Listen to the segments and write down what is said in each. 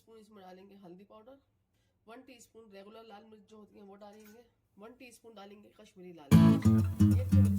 Teaspoon इसमें डालेंगे हल्दी पाउडर, 1 टीस्पून रेगुलर लाल मिर्च जो होती है वो डालेंगे, 1 टीस्पून डालेंगे कश्मीरी लाल मिर्च, 1 टेबल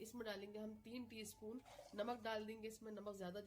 इसमें डालेंगे हम 3 टीस्पून नमक डाल देंगे। इसमें नमक ज़्यादा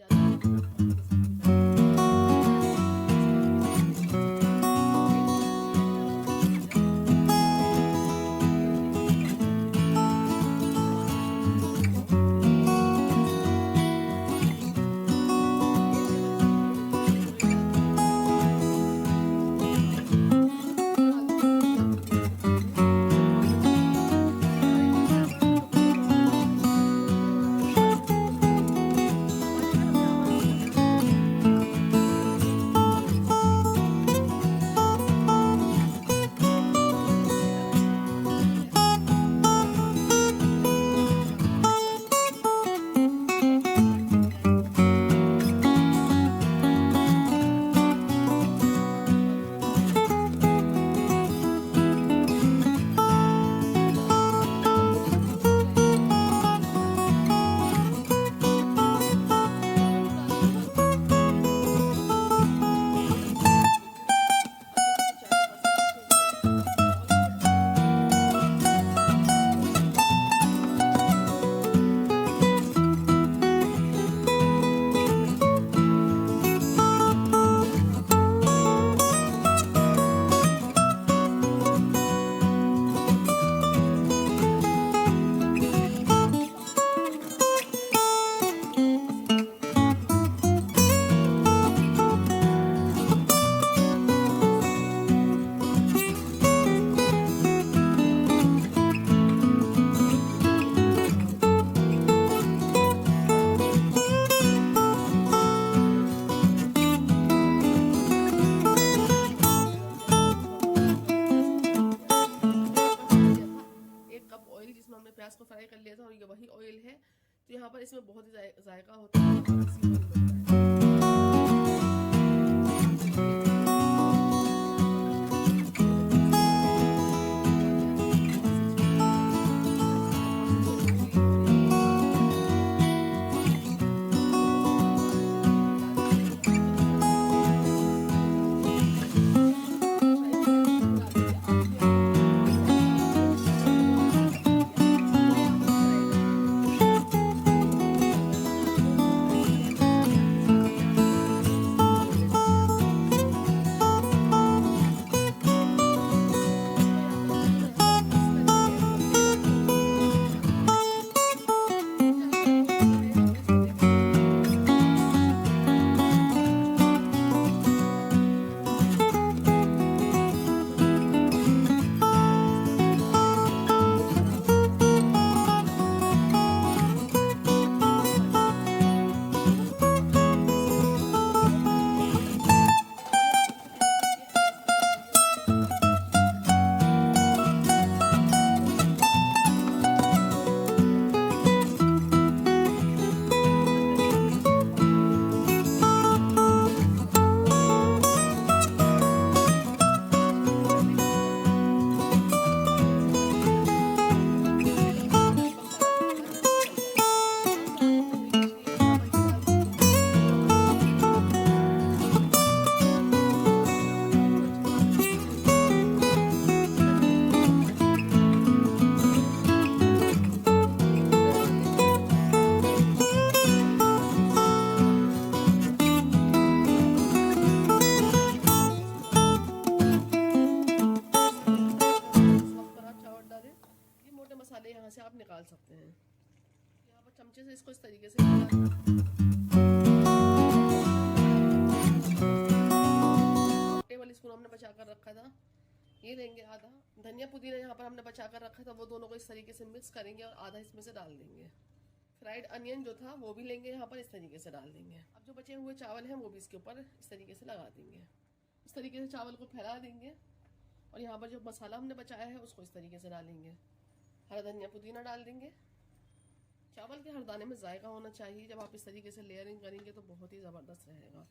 प्याज को फ्राई कर लिया था और ये वही ऑयल है, तो यहाँ पर इसमें बहुत ही जायका होता है। मसाले यहाँ से आप निकाल सकते हैं। यहाँ पर चमचे से इसको इस तरीके से टेबल स्पून हमने बचा कर रखा था, ये लेंगे आधा। धनिया पुदीना यहाँ पर हमने बचा कर रखा था, वो दोनों को इस तरीके से मिक्स करेंगे और आधा इसमें से डाल देंगे। फ्राइड अनियन जो था वो भी लेंगे, यहाँ पर इस तरीके से डाल देंगे। अब जो बचे हुए चावल हैं वो भी इसके ऊपर इस तरीके से लगा देंगे। इस तरीके से चावल को फैला देंगे और यहाँ पर जो मसाला हमने बचाया है उसको इस तरीके से डालेंगे। हरा धनिया पुदीना डाल देंगे। चावल के हर दाने में जायका होना चाहिए। जब आप इस तरीके से लेयरिंग करेंगे तो बहुत ही ज़बरदस्त रहेगा।